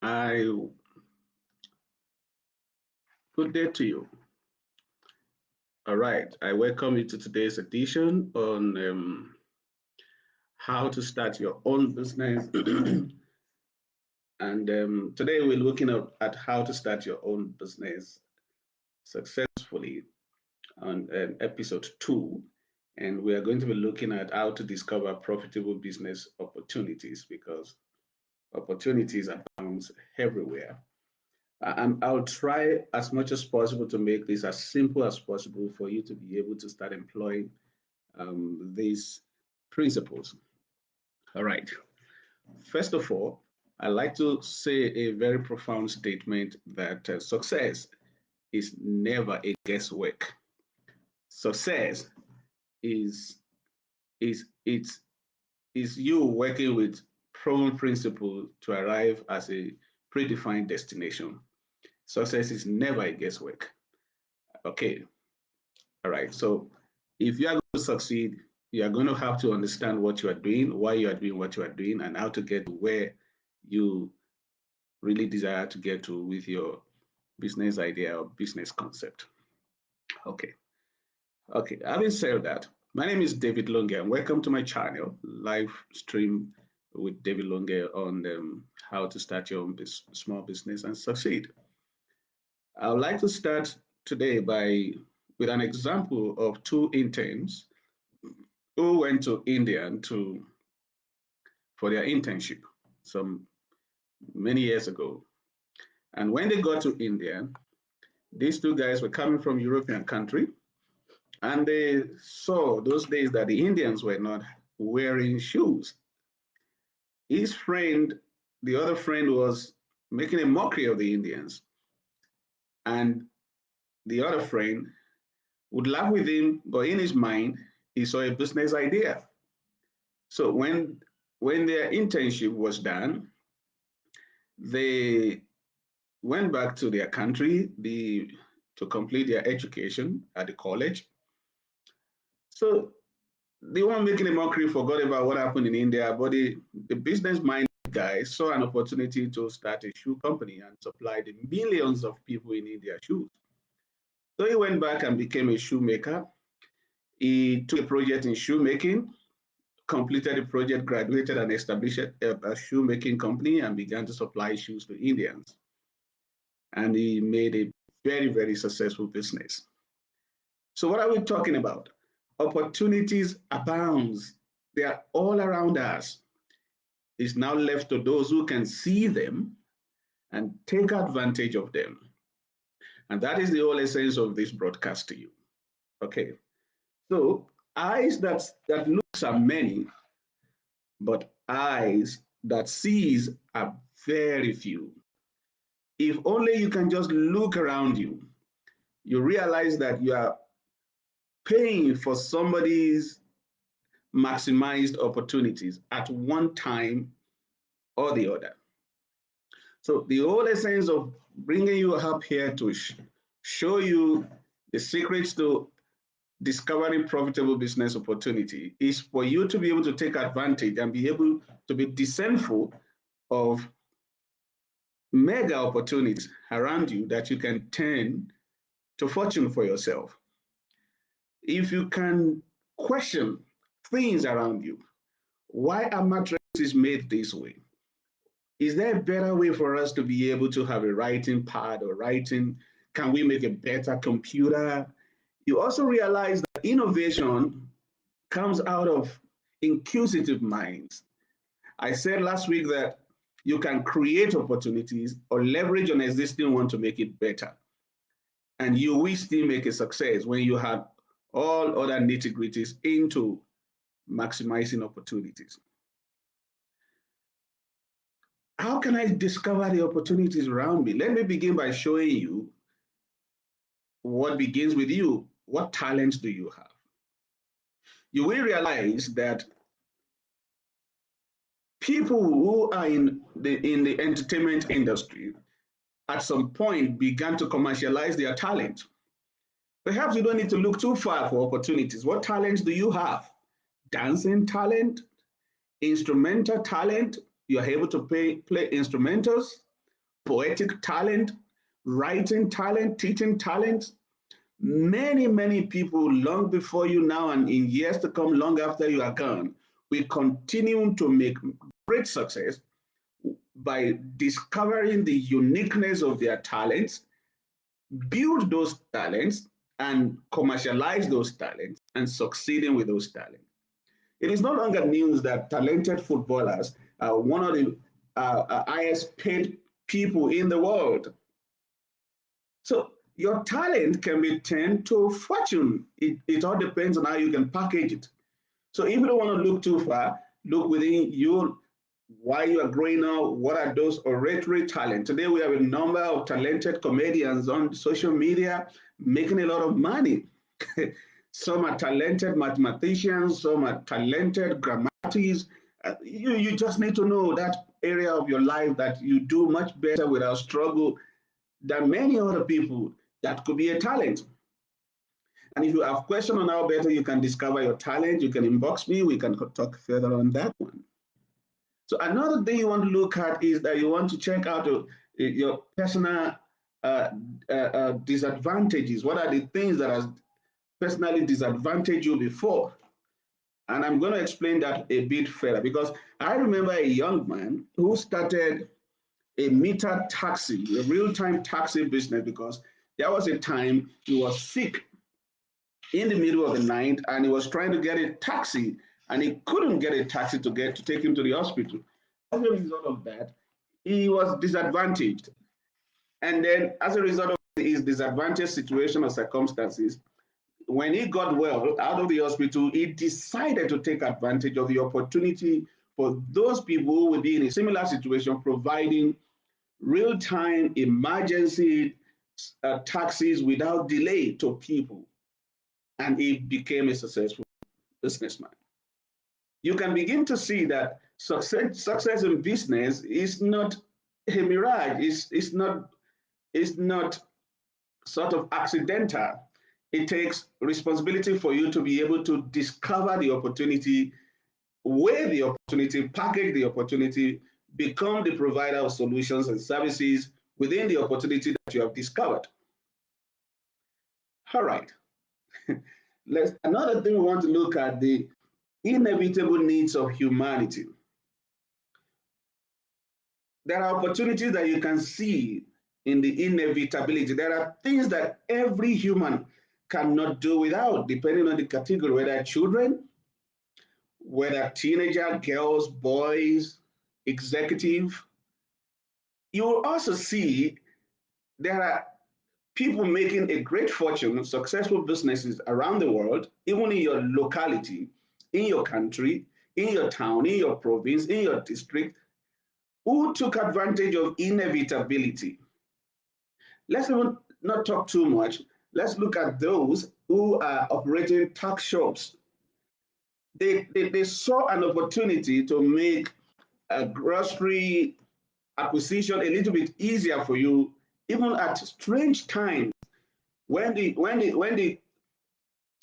I Good day to you. All right, I welcome you to today's edition on how to start your own business. And today we're looking at how to start your own business successfully on episode 2. And we are going to be looking at how to discover profitable business opportunities because opportunities abound everywhere. And I'll try as much as possible to make this as simple as possible for you to be able to start employing these principles. All right. First of all, I like to say a very profound statement that success is never a guesswork. Success is is it's is you working with proven principle to arrive as a predefined destination. Success is never a guesswork. Okay. All right. So if you are going to succeed, you are going to have to understand what you are doing, why you are doing what you are doing, and how to get to where you really desire to get to with your business idea or business concept. Okay. Okay. Having said that, my name is David Longe, and welcome to my channel, live stream with David Longe on how to start your own small business and succeed. I would like to start today by with an example of two interns who went to India for their internship some many years ago. And when they got to India, these two guys were coming from European country, and they saw those days that the Indians were not wearing shoes. His friend, the other friend, was making a mockery of the Indians, and the other friend would laugh with him, but in his mind, he saw a business idea. So when their internship was done, they went back to their country to complete their education at the college. So the one making a mockery forgot about what happened in India, but the business minded guy saw an opportunity to start a shoe company and supply the millions of people in India shoes. So he went back and became a shoemaker. He took a project in shoemaking, completed the project, graduated, and established a shoemaking company and began to supply shoes to Indians. And he made a very, very successful business. So what are we talking about? Opportunities abounds. They are all around us. It's now left to those who can see them and take advantage of them. And that is the whole essence of this broadcast to you. Okay. So eyes that looks are many, but eyes that sees are very few. If only you can just look around you, you realize that you are paying for somebody's maximized opportunities at one time or the other. So the whole essence of bringing you up here to show you the secrets to discovering profitable business opportunity is for you to be able to take advantage and be able to be discernful of mega opportunities around you that you can turn to fortune for yourself. If you can question things around you, why are mattresses made this way? Is there a better way for us to be able to have a writing pad or writing? Can we make a better computer? You also realize that innovation comes out of inquisitive minds. I said last week that you can create opportunities or leverage an existing one to make it better. And you will still make a success when you have all other nitty gritties into maximizing opportunities. How can I discover the opportunities around me? Let me begin by showing you what begins with you. What talents do you have? You will realize that people who are in the entertainment industry at some point began to commercialize their talent. Perhaps you don't need to look too far for opportunities. What talents do you have? Dancing talent, instrumental talent. You are able to play instrumentals. poetic talent, writing talent, teaching talent. Many people long before you now and in years to come, long after you are gone, will continue to make great success by discovering the uniqueness of their talents, build those talents, and commercialize those talents and succeeding with those talents. It is no longer news that talented footballers are one of the highest paid people in the world. So your talent can be turned to fortune. It all depends on how you can package it. So if you don't want to look too far, look within you, why you are growing up, what are those oratory talents. Today we have a number of talented comedians on social media making a lot of money. Some are talented mathematicians, some are talented grammatists. You just need to know that area of your life that you do much better without struggle than many other people. That could be a talent. And if you have questions on how better you can discover your talent, you can inbox me. We can talk further on that one. So another thing you want to look at is that you want to check out your personal uh, disadvantages. What are the things that has personally disadvantaged you before? And I'm going to explain that a bit further because I remember a young man who started a meter taxi, a real-time taxi business, because there was a time he was sick in the middle of the night and he was trying to get a taxi and he couldn't get a taxi to take him to the hospital. As a result of that, he was disadvantaged. And then as a result of his disadvantaged situation or circumstances, when he got well out of the hospital, he decided to take advantage of the opportunity for those people who would be in a similar situation, providing real-time emergency taxis without delay to people. And he became a successful businessman. You can begin to see that success in business is not a mirage. It's not sort of accidental. It takes responsibility for you to be able to discover the opportunity, weigh the opportunity, package the opportunity, become the provider of solutions and services within the opportunity that you have discovered. All right. Another thing we want to look at the inevitable needs of humanity. There are opportunities that you can see in the inevitability. There are things that every human cannot do without, depending on the category, whether children, whether teenager, girls, boys, executive. You will also see there are people making a great fortune, successful businesses around the world, even in your locality, in your country, in your town, in your province, in your district, who took advantage of inevitability. Let's not talk too much. Let's look at those who are operating tuck shops. They saw an opportunity to make a grocery acquisition a little bit easier for you, even at strange times when the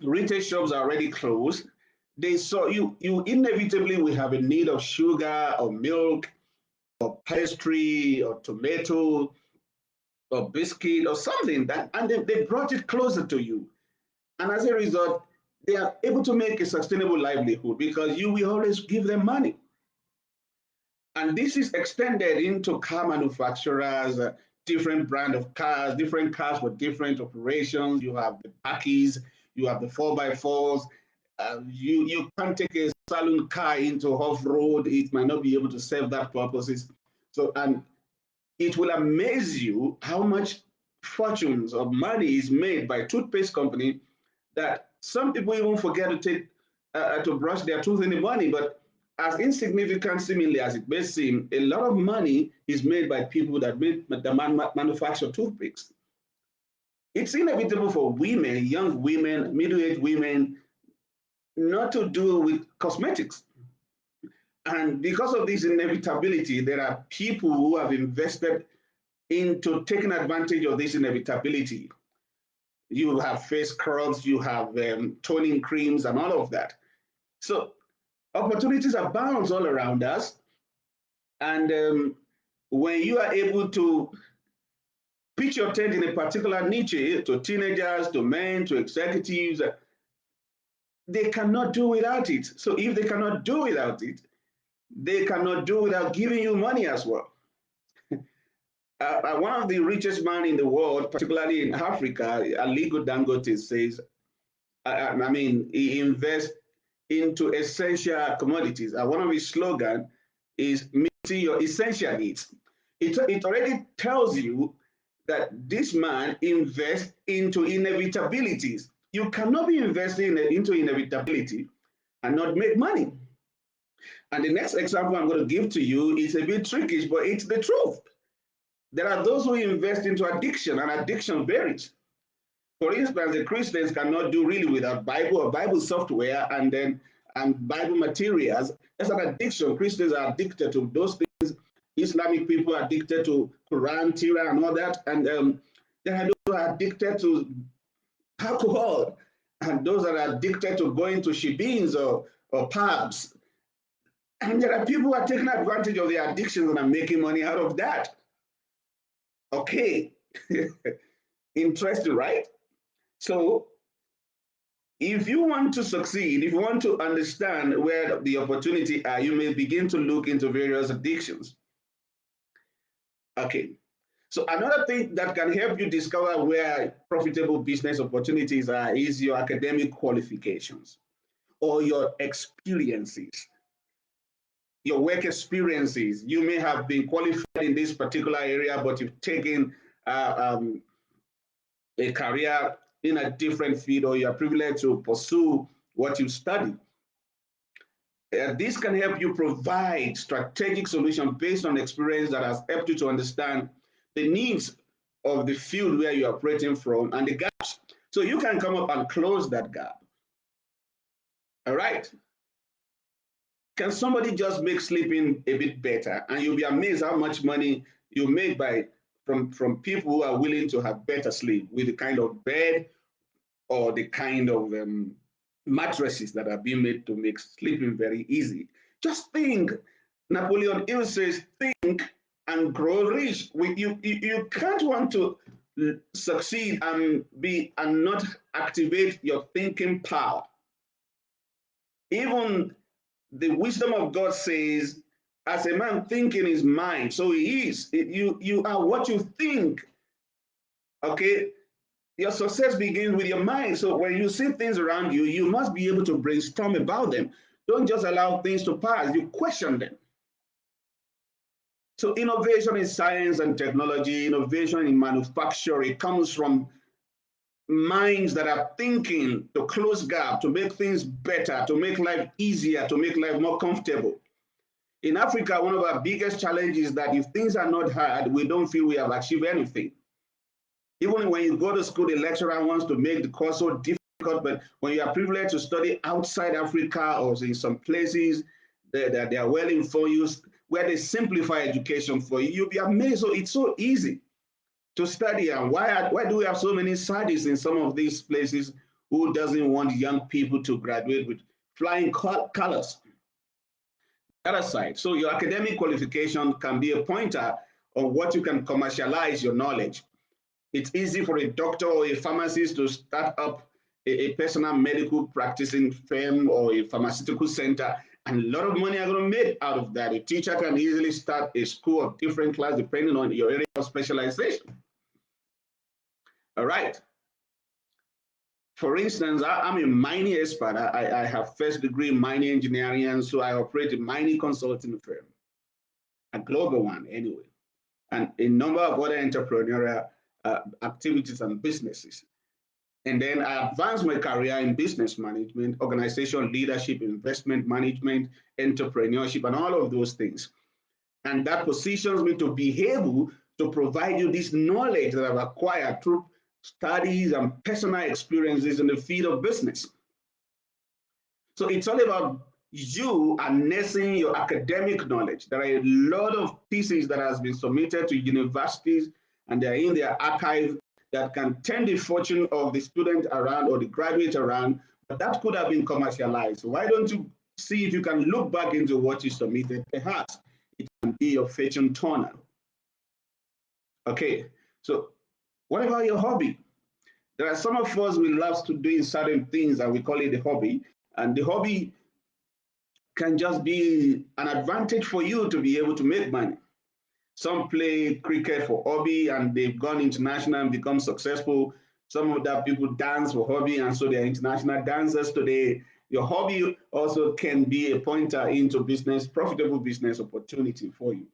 retail shops are already closed. They saw you inevitably will have a need of sugar or milk or pastry or tomato or biscuit or something that, and they brought it closer to you. And as a result, they are able to make a sustainable livelihood because you will always give them money. And this is extended into car manufacturers, different brand of cars, different cars for different operations. You have the bakkies, you have the 4x4s. You can't take a saloon car into off road; it might not be able to serve that purposes. So, and it will amaze you how much fortunes of money is made by toothpaste company that some people even forget to take to brush their tooth in the morning. But as insignificant seemingly as it may seem, a lot of money is made by people that manufacture toothpicks. It's inevitable for women, young women, middle-aged women, not to do with cosmetics. And because of this inevitability, there are people who have invested into taking advantage of this inevitability. You have face scrubs, you have toning creams, and all of that. So opportunities abound all around us, and when you are able to pitch your tent in a particular niche to teenagers, to men, to executives, they cannot do without it. So if they cannot do without it, they cannot do without giving you money as well. One of the richest men in the world, particularly in Africa, Aliko Dangote, says, I mean, he invests into essential commodities. One of his slogans is meeting your essential needs. It already tells you that this man invests into inevitabilities. You cannot be investing into inevitability and not make money. And the next example I'm going to give to you is a bit tricky, but it's the truth. There are those who invest into addiction, and addiction varies. For instance, the Christians cannot do really without Bible or Bible software and Bible materials. That's an addiction. Christians are addicted to those things. Islamic people are addicted to Quran, Tira, and all that. And there are those who are addicted to alcohol, and those that are addicted to going to shebeens or pubs. And there are people who are taking advantage of their addictions and are making money out of that. Okay. Interesting, right? So if you want to succeed, if you want to understand where the opportunity are, you may begin to look into various addictions. Okay. So another thing that can help you discover where profitable business opportunities are is your academic qualifications or your experiences, your work experiences. You may have been qualified in this particular area, but you've taken a career in a different field, or you are privileged to pursue what you study. This can help you provide strategic solutions based on experience that has helped you to understand the needs of the field where you're operating from and the gaps. So you can come up and close that gap. All right. Can somebody just make sleeping a bit better? And you'll be amazed how much money you make from people who are willing to have better sleep with the kind of bed or the kind of mattresses that are being made to make sleeping very easy. Just think. Napoleon Hill says, think and grow rich. You can't want to succeed and not activate your thinking power. Even the wisdom of God says, as a man think in his mind, so he is. You are what you think. Okay, your success begins with your mind. So when you see things around you, you must be able to brainstorm about them. Don't just allow things to pass. You question them. So innovation in science and technology, innovation in manufacturing comes from minds that are thinking to close gap, to make things better, to make life easier, to make life more comfortable. In Africa, one of our biggest challenges is that if things are not hard, we don't feel we have achieved anything. Even when you go to school, the lecturer wants to make the course so difficult, but when you are privileged to study outside Africa or in some places that they are well informed, where they simplify education for you, you'll be amazed. So it's so easy to study. And why do we have so many studies in some of these places who doesn't want young people to graduate with flying colors? The other side. So your academic qualification can be a pointer on what you can commercialize your knowledge. It's easy for a doctor or a pharmacist to start up a personal medical practicing firm or a pharmaceutical center, and a lot of money are going to make out of that. A teacher can easily start a school of different class depending on your area of specialization. All right. For instance, I'm a mining expert. I have first degree in mining engineering, and so I operate a mining consulting firm, a global one anyway, and a number of other entrepreneurial activities and businesses. And then I advanced my career in business management, organization leadership, investment management, entrepreneurship, and all of those things. And that positions me to be able to provide you this knowledge that I've acquired through studies and personal experiences in the field of business. So it's all about you harnessing your academic knowledge. There are a lot of pieces that has been submitted to universities and they're in their archive that can turn the fortune of the student around or the graduate around, but that could have been commercialized. Why don't you see if you can look back into what you submitted? Perhaps it can be your fortune turner. Okay, so what about your hobby? There are some of us we love to doing certain things and we call it a hobby. And the hobby can just be an advantage for you to be able to make money. Some play cricket for hobby and they've gone international and become successful. Some of that people dance for hobby and so they're international dancers today. Your hobby also can be a pointer into business, profitable business opportunity for you.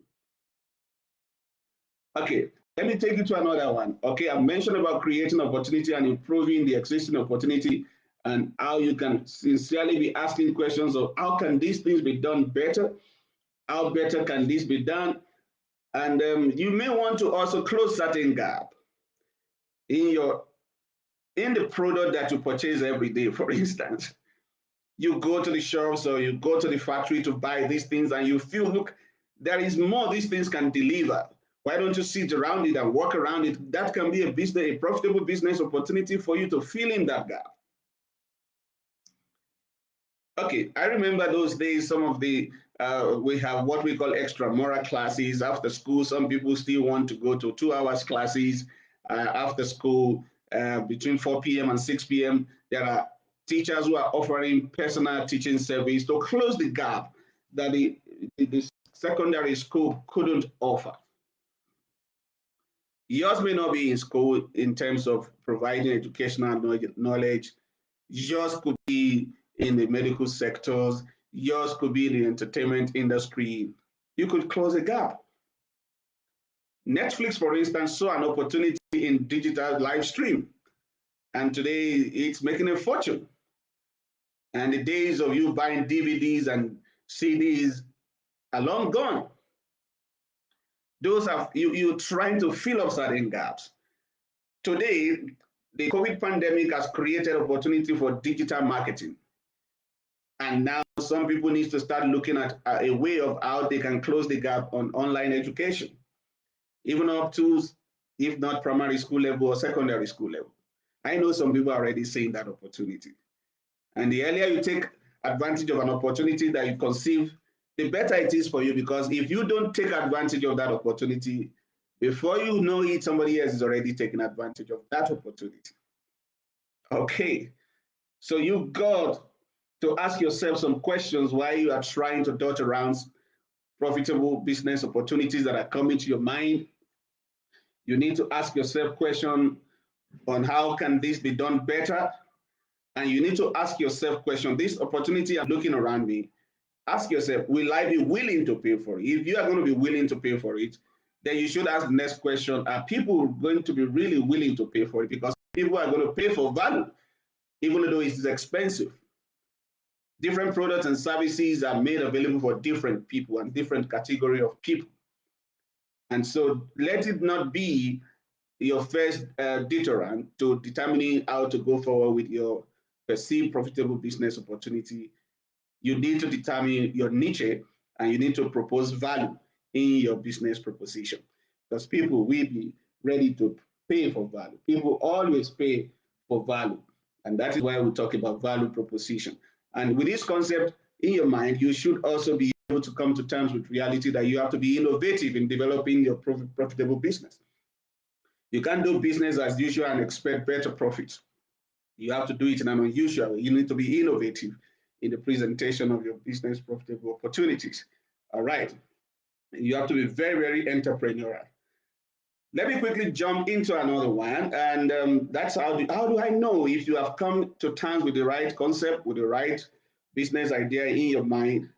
Okay, let me take you to another one. Okay, I mentioned about creating opportunity and improving the existing opportunity and how you can sincerely be asking questions of how can these things be done better? How better can this be done? And you may want to also close certain gap in your in the product that you purchase every day. For instance, you go to the shops or you go to the factory to buy these things and you feel, look, there is more these things can deliver. Why don't you sit around it and work around it? That can be a business, a profitable business opportunity for you to fill in that gap. Okay, I remember those days. Some of the we have what we call extramural classes after school. Some people still want to go to 2 hours classes after school between 4 p.m. and 6 p.m. There are teachers who are offering personal teaching service to close the gap that the secondary school couldn't offer. Yours may not be in school in terms of providing educational knowledge. Yours could be in the medical sectors. Yours could be in the entertainment industry. You could close a gap. Netflix, for instance, saw an opportunity in digital live stream, and today it's making a fortune. And the days of you buying DVDs and CDs are long gone. Those are you trying to fill up certain gaps. Today, the COVID pandemic has created opportunity for digital marketing. And now some people need to start looking at a way of how they can close the gap on online education, even up to, if not primary school level or secondary school level. I know some people are already seeing that opportunity. And the earlier you take advantage of an opportunity that you conceive, the better it is for you, because if you don't take advantage of that opportunity, before you know it, somebody else is already taking advantage of that opportunity. Okay, so you've got to ask yourself some questions while you are trying to dot around profitable business opportunities that are coming to your mind. You need to ask yourself questions on how can this be done better, and you need to ask yourself question, this opportunity I'm looking around me, ask yourself, will I be willing to pay for it? If you are going to be willing to pay for it, then you should ask the next question, are people going to be really willing to pay for it? Because people are going to pay for value, even though it is expensive. Different products and services are made available for different people and different category of people. And so let it not be your first deterrent to determining how to go forward with your perceived profitable business opportunity. You need to determine your niche and you need to propose value in your business proposition, because people will be ready to pay for value. People always pay for value. And that is why we talk about value proposition. And with this concept in your mind, you should also be able to come to terms with reality that you have to be innovative in developing your profitable business. You can't do business as usual and expect better profits. You have to do it in an unusual way. You need to be innovative in the presentation of your business profitable opportunities. All right. You have to be very, very entrepreneurial. Let me quickly jump into another one. And that's how do I know if you have come to terms with the right concept, with the right business idea in your mind?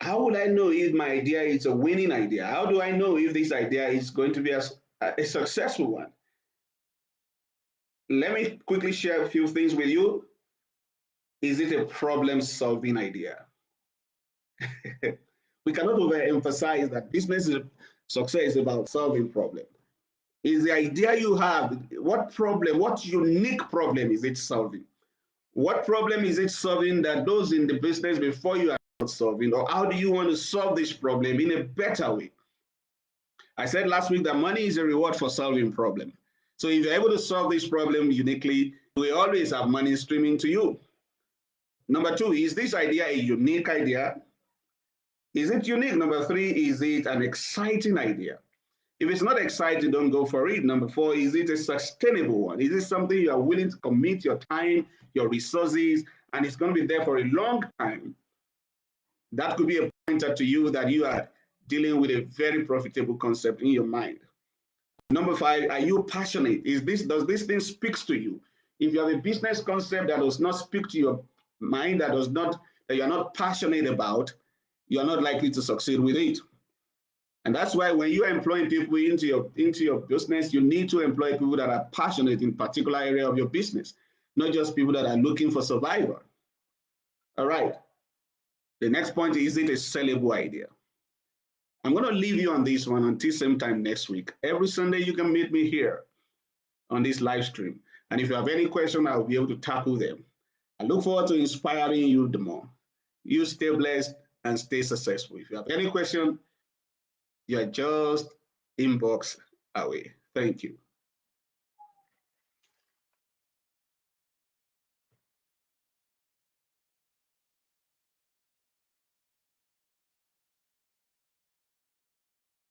How would I know if my idea is a winning idea? How do I know if this idea is going to be a successful one? Let me quickly share a few things with you. Is it a problem solving idea? We cannot overemphasize that business success is about solving problems. Is the idea you have, what problem, what unique problem is it solving? What problem is it solving that those in the business before you are not solving? Or how do you want to solve this problem in a better way? I said last week that money is a reward for solving problem. So if you're able to solve this problem uniquely, you will always have money streaming to you. Number two, is this idea a unique idea? Is it unique? Number three, is it an exciting idea? If it's not exciting, don't go for it. Number four, is it a sustainable one? Is it something you are willing to commit your time, your resources, and it's going to be there for a long time? That could be a pointer to you that you are dealing with a very profitable concept in your mind. Number five, are you passionate? Does this thing speaks to you? If you have a business concept that does not speak to your mind, that you're not passionate about, you're not likely to succeed with it. And that's why when you're employing people into your business, you need to employ people that are passionate in particular area of your business, not just people that are looking for survival. All right. The next point is it a sellable idea? I'm going to leave you on this one until same time next week. Every Sunday you can meet me here on this live stream. And if you have any question, I'll be able to tackle them. I look forward to inspiring you the more. You stay blessed and stay successful. If you have any question, you're just inbox away. Thank you.